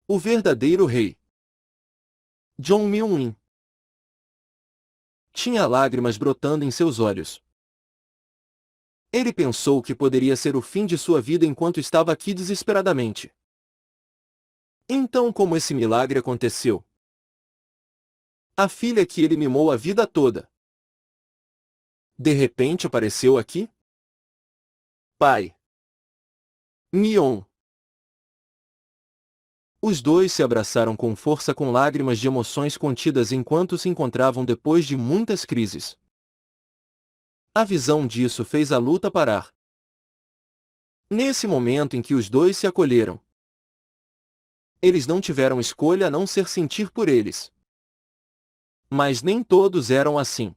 O verdadeiro rei. John Myung-in tinha lágrimas brotando em seus olhos. Ele pensou que poderia ser o fim de sua vida enquanto estava aqui desesperadamente. Então como esse milagre aconteceu? A filha que ele mimou a vida toda, de repente apareceu aqui? Pai. Mion. Os dois se abraçaram com força com lágrimas de emoções contidas enquanto se encontravam depois de muitas crises. A visão disso fez a luta parar. Nesse momento em que os dois se acolheram, eles não tiveram escolha a não ser sentir por eles. Mas nem todos eram assim.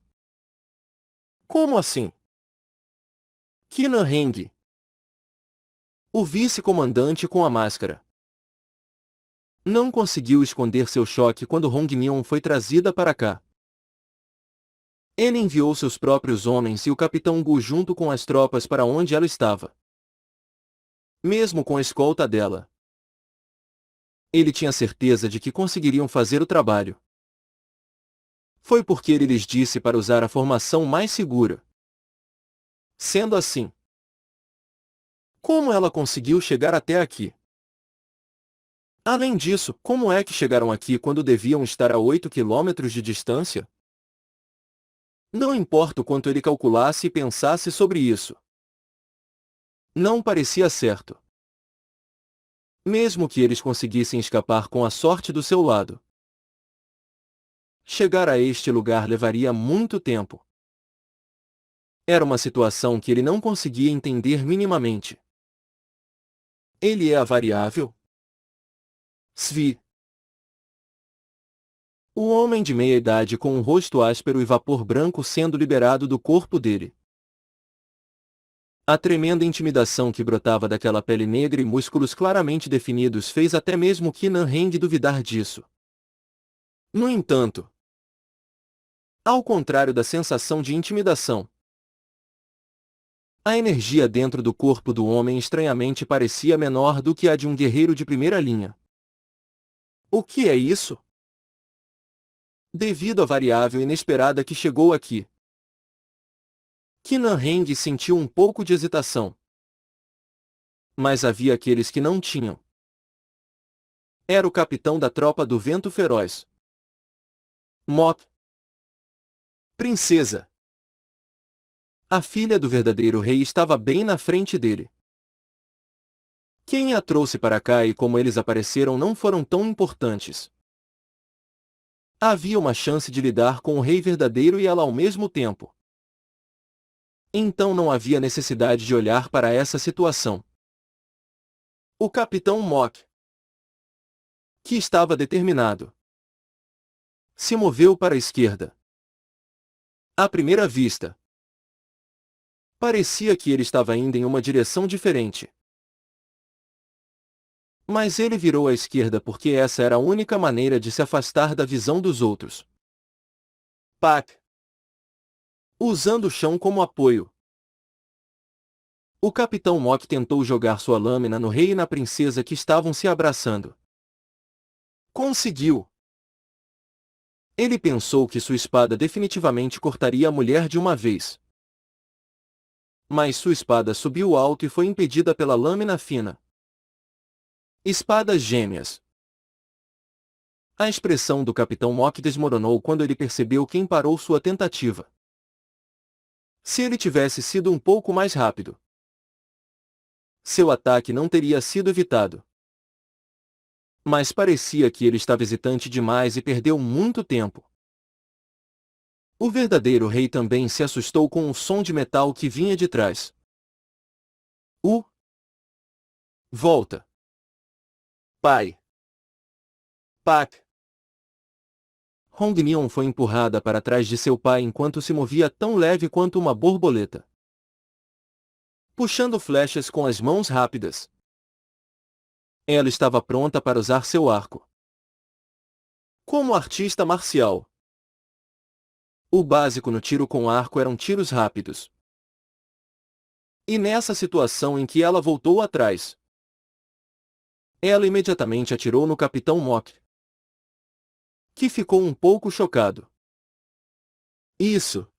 Como assim? Kina Heng, o vice-comandante com a máscara, não conseguiu esconder seu choque quando Hong Mion foi trazida para cá. Ele enviou seus próprios homens e o capitão Gu junto com as tropas para onde ela estava. Mesmo com a escolta dela, ele tinha certeza de que conseguiriam fazer o trabalho. Foi porque ele lhes disse para usar a formação mais segura. Sendo assim, como ela conseguiu chegar até aqui? Além disso, como é que chegaram aqui quando deviam estar a 8 quilômetros de distância? Não importa o quanto ele calculasse e pensasse sobre isso. Não parecia certo. Mesmo que eles conseguissem escapar com a sorte do seu lado, chegar a este lugar levaria muito tempo. Era uma situação que ele não conseguia entender minimamente. Ele é a variável? Svi. O homem de meia idade com um rosto áspero e vapor branco sendo liberado do corpo dele. A tremenda intimidação que brotava daquela pele negra e músculos claramente definidos fez até mesmo Kina Heng duvidar disso. No entanto, ao contrário da sensação de intimidação, a energia dentro do corpo do homem estranhamente parecia menor do que a de um guerreiro de primeira linha. O que é isso? Devido à variável inesperada que chegou aqui, Kina Heng sentiu um pouco de hesitação. Mas havia aqueles que não tinham. Era o capitão da tropa do Vento Feroz. Mok. Princesa. A filha do verdadeiro rei estava bem na frente dele. Quem a trouxe para cá e como eles apareceram não foram tão importantes. Havia uma chance de lidar com o rei verdadeiro e ela ao mesmo tempo. Então não havia necessidade de olhar para essa situação. O capitão Mok, que estava determinado, se moveu para a esquerda. À primeira vista, parecia que ele estava indo em uma direção diferente. Mas ele virou à esquerda porque essa era a única maneira de se afastar da visão dos outros. Pak! Usando o chão como apoio. O capitão Mok tentou jogar sua lâmina no rei e na princesa que estavam se abraçando. Conseguiu! Ele pensou que sua espada definitivamente cortaria a mulher de uma vez. Mas sua espada subiu alto e foi impedida pela lâmina fina. Espadas gêmeas. A expressão do capitão Mok desmoronou quando ele percebeu quem parou sua tentativa. Se ele tivesse sido um pouco mais rápido, seu ataque não teria sido evitado. Mas parecia que ele estava hesitante demais e perdeu muito tempo. O verdadeiro rei também se assustou com o som de metal que vinha de trás. Volta. Pai. Pak. Hong Mion foi empurrada para trás de seu pai enquanto se movia tão leve quanto uma borboleta, puxando flechas com as mãos rápidas. Ela estava pronta para usar seu arco. Como artista marcial, o básico no tiro com arco eram tiros rápidos. E nessa situação em que ela voltou atrás, Ela imediatamente atirou no Capitão Mok, que ficou um pouco chocado. Isso!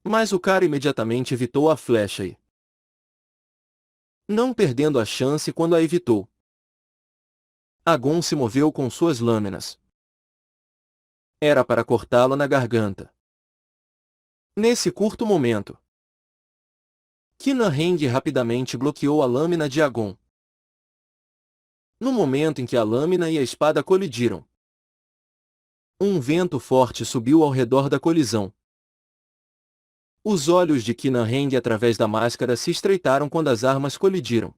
Mas o cara imediatamente evitou a flecha e, não perdendo a chance quando a evitou, Agon se moveu com suas lâminas. Era para cortá-lo na garganta. Nesse curto momento, Kinaheng rapidamente bloqueou a lâmina de Agon. No momento em que a lâmina e a espada colidiram, um vento forte subiu ao redor da colisão. Os olhos de Kinaheng através da máscara se estreitaram quando as armas colidiram.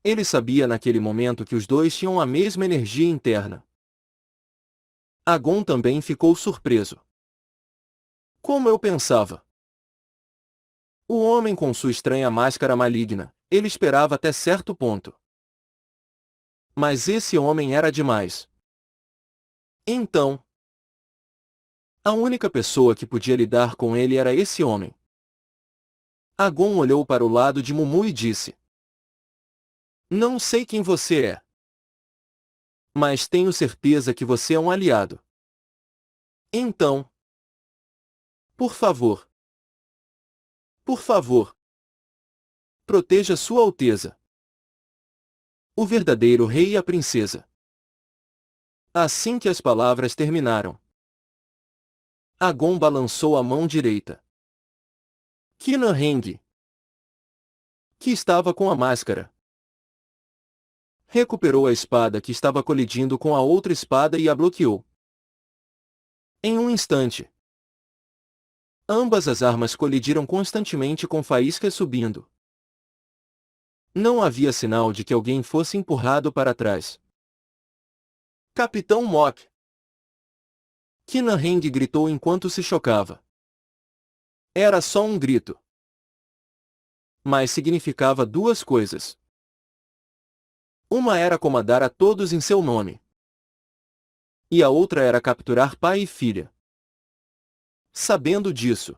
Ele sabia naquele momento que os dois tinham a mesma energia interna. Agon também ficou surpreso. Como eu pensava. O homem com sua estranha máscara maligna, ele esperava até certo ponto. Mas esse homem era demais. Então, a única pessoa que podia lidar com ele era esse homem. Agon olhou para o lado de Mumu e disse: Não sei quem você é, mas tenho certeza que você é um aliado. Então, por favor, proteja Sua Alteza, o verdadeiro rei e a princesa. Assim que as palavras terminaram, Agon balançou a mão direita. Kinaheng, que estava com a máscara, recuperou a espada que estava colidindo com a outra espada e a bloqueou. Em um instante, ambas as armas colidiram constantemente com faíscas subindo. Não havia sinal de que alguém fosse empurrado para trás. Capitão Mok! Kinaheng gritou enquanto se chocava. Era só um grito. Mas significava duas coisas. Uma era comandar a todos em seu nome. E a outra era capturar pai e filha. Sabendo disso,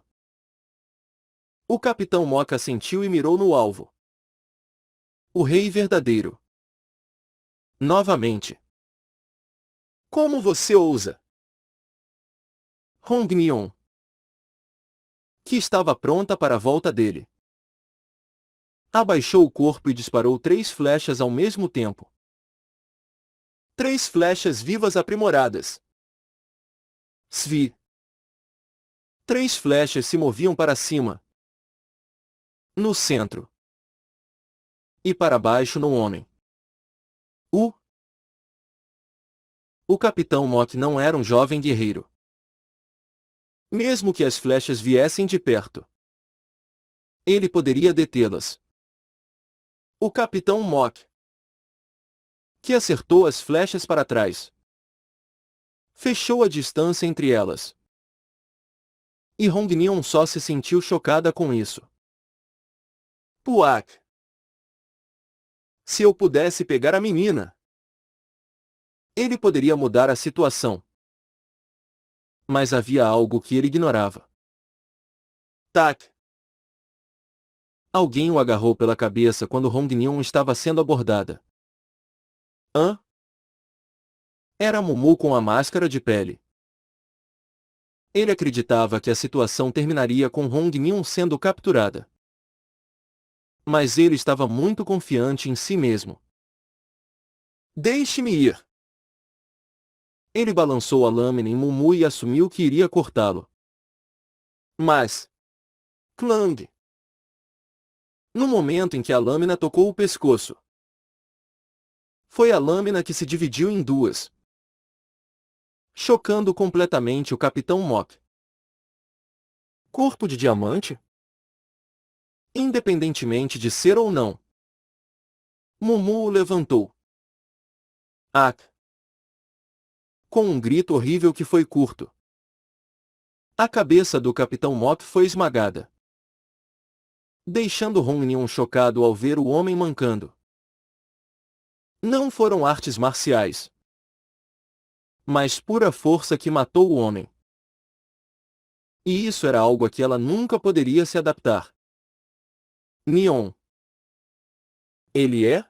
o Capitão Mok assentiu e mirou no alvo. O rei verdadeiro. Novamente. Como você ousa? Hongnion, que estava pronta para a volta dele, abaixou o corpo e disparou 3 flechas ao mesmo tempo. 3 flechas vivas aprimoradas. Svi. 3 flechas se moviam para cima, no centro, e para baixo no homem. O Capitão Mok não era um jovem guerreiro. Mesmo que as flechas viessem de perto, ele poderia detê-las. O Capitão Mok, que acertou as flechas para trás, fechou a distância entre elas. E Hongnion só se sentiu chocada com isso. Puak! Se eu pudesse pegar a menina, ele poderia mudar a situação. Mas havia algo que ele ignorava. Tac! Alguém o agarrou pela cabeça quando Hongnion estava sendo abordada. Hã? Era Mumu com a máscara de pele. Ele acreditava que a situação terminaria com Hongnion sendo capturada. Mas ele estava muito confiante em si mesmo. Deixe-me ir! Ele balançou a lâmina em Mumu e assumiu que iria cortá-lo. Mas... Clang! No momento em que a lâmina tocou o pescoço, foi a lâmina que se dividiu em duas, chocando completamente o Capitão Mok. Corpo de diamante? Independentemente de ser ou não. Mumu o levantou. Ak! Com um grito horrível que foi curto, a cabeça do Capitão Mok foi esmagada, deixando Hongnion chocado ao ver o homem mancando. Não foram artes marciais, mas pura força que matou o homem. E isso era algo a que ela nunca poderia se adaptar. Nion. Ele é?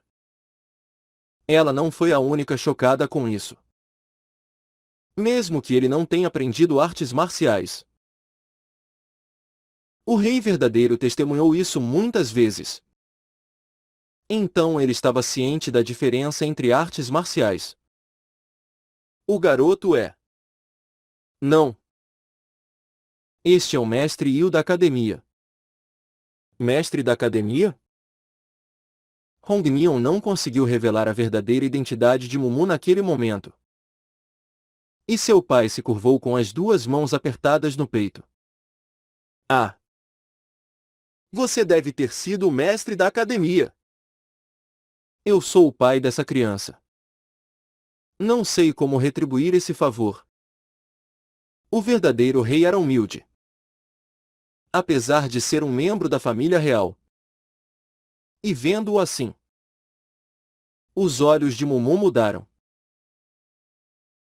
Ela não foi a única chocada com isso. Mesmo que ele não tenha aprendido artes marciais. O rei verdadeiro testemunhou isso muitas vezes. Então ele estava ciente da diferença entre artes marciais. O garoto é. Não. Este é o mestre Yu da academia. Mestre da academia? Hong Mion não conseguiu revelar a verdadeira identidade de Mumu naquele momento. E seu pai se curvou com as duas mãos apertadas no peito. Ah! Você deve ter sido o mestre da academia. Eu sou o pai dessa criança. Não sei como retribuir esse favor. O verdadeiro rei era humilde. Apesar de ser um membro da família real. E vendo-o assim, os olhos de Mumu mudaram.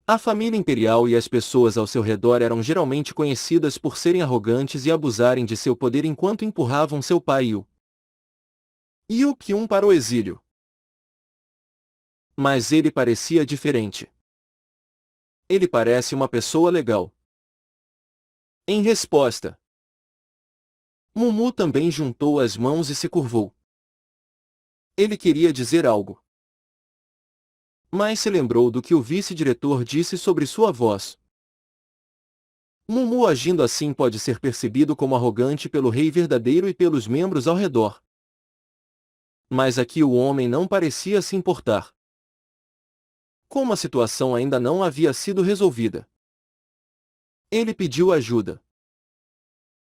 A família imperial e as pessoas ao seu redor eram geralmente conhecidas por serem arrogantes e abusarem de seu poder enquanto empurravam seu pai Yu Kyun para o exílio. Mas ele parecia diferente. Ele parece uma pessoa legal. Em resposta, Mumu também juntou as mãos e se curvou. Ele queria dizer algo. Mas se lembrou do que o vice-diretor disse sobre sua voz. Mumu agindo assim pode ser percebido como arrogante pelo rei verdadeiro e pelos membros ao redor. Mas aqui o homem não parecia se importar. Como a situação ainda não havia sido resolvida, ele pediu ajuda.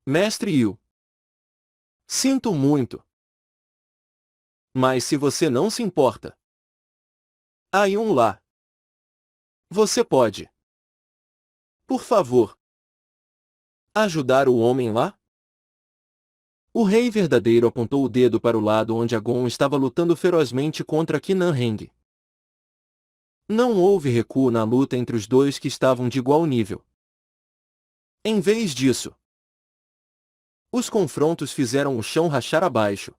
Mestre Yu. Sinto muito. Mas se você não se importa. Há um lá. Você pode. Por favor. Ajudar o homem lá? O rei verdadeiro apontou o dedo para o lado onde Agon estava lutando ferozmente contra Qinan Heng. Não houve recuo na luta entre os dois que estavam de igual nível. Em vez disso, os confrontos fizeram o chão rachar abaixo.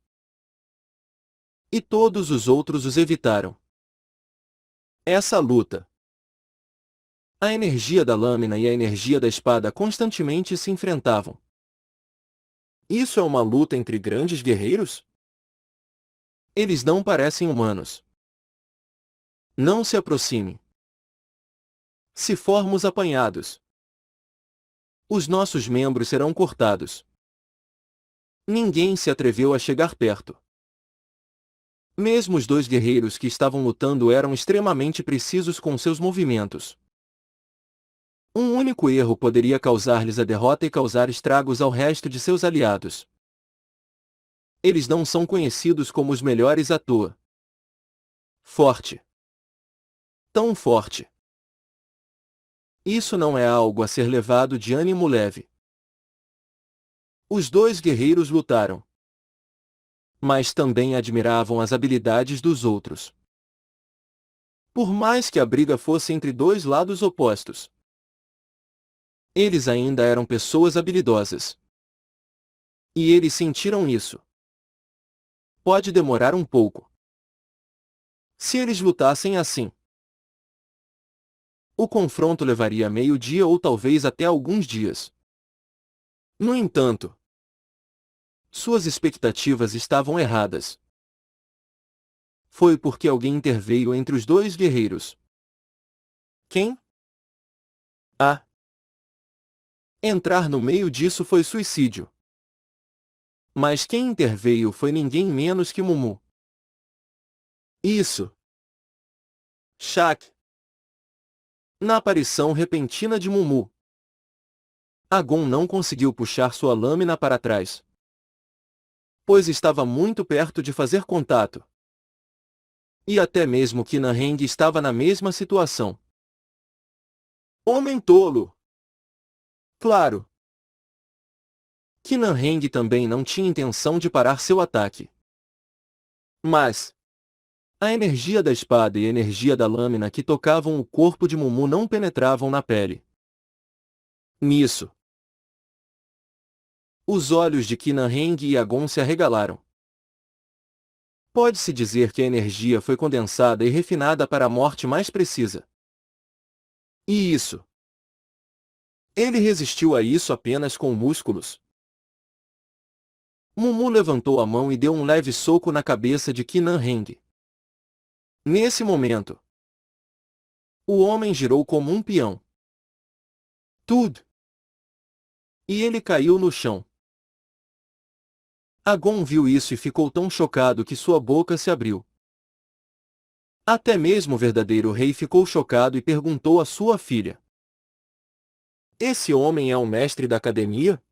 E todos os outros os evitaram. Essa luta. A energia da lâmina e a energia da espada constantemente se enfrentavam. Isso é uma luta entre grandes guerreiros? Eles não parecem humanos. Não se aproxime. Se formos apanhados, os nossos membros serão cortados. Ninguém se atreveu a chegar perto. Mesmo os dois guerreiros que estavam lutando eram extremamente precisos com seus movimentos. Um único erro poderia causar-lhes a derrota e causar estragos ao resto de seus aliados. Eles não são conhecidos como os melhores à toa. Forte. Tão forte. Isso não é algo a ser levado de ânimo leve. Os dois guerreiros lutaram. Mas também admiravam as habilidades dos outros. Por mais que a briga fosse entre dois lados opostos, eles ainda eram pessoas habilidosas. E eles sentiram isso. Pode demorar um pouco. Se eles lutassem assim, o confronto levaria meio-dia ou talvez até alguns dias. No entanto, suas expectativas estavam erradas. Foi porque alguém interveio entre os dois guerreiros. Quem? Ah! Entrar no meio disso foi suicídio. Mas quem interveio foi ninguém menos que Mumu. Isso. Shaq. Na aparição repentina de Mumu, Agon não conseguiu puxar sua lâmina para trás, pois estava muito perto de fazer contato. E até mesmo Qinan Heng estava na mesma situação. Homem tolo! Claro! Qinan Heng também não tinha intenção de parar seu ataque. Mas a energia da espada e a energia da lâmina que tocavam o corpo de Mumu não penetravam na pele. Nisso, os olhos de Qinan Heng e Agon se arregalaram. Pode-se dizer que a energia foi condensada e refinada para a morte mais precisa. E isso? Ele resistiu a isso apenas com músculos. Mumu levantou a mão e deu um leve soco na cabeça de Qinan Heng. Nesse momento, o homem girou como um peão. Tudo! E ele caiu no chão. Agon viu isso e ficou tão chocado que sua boca se abriu. Até mesmo o verdadeiro rei ficou chocado e perguntou à sua filha: Esse homem é o mestre da academia?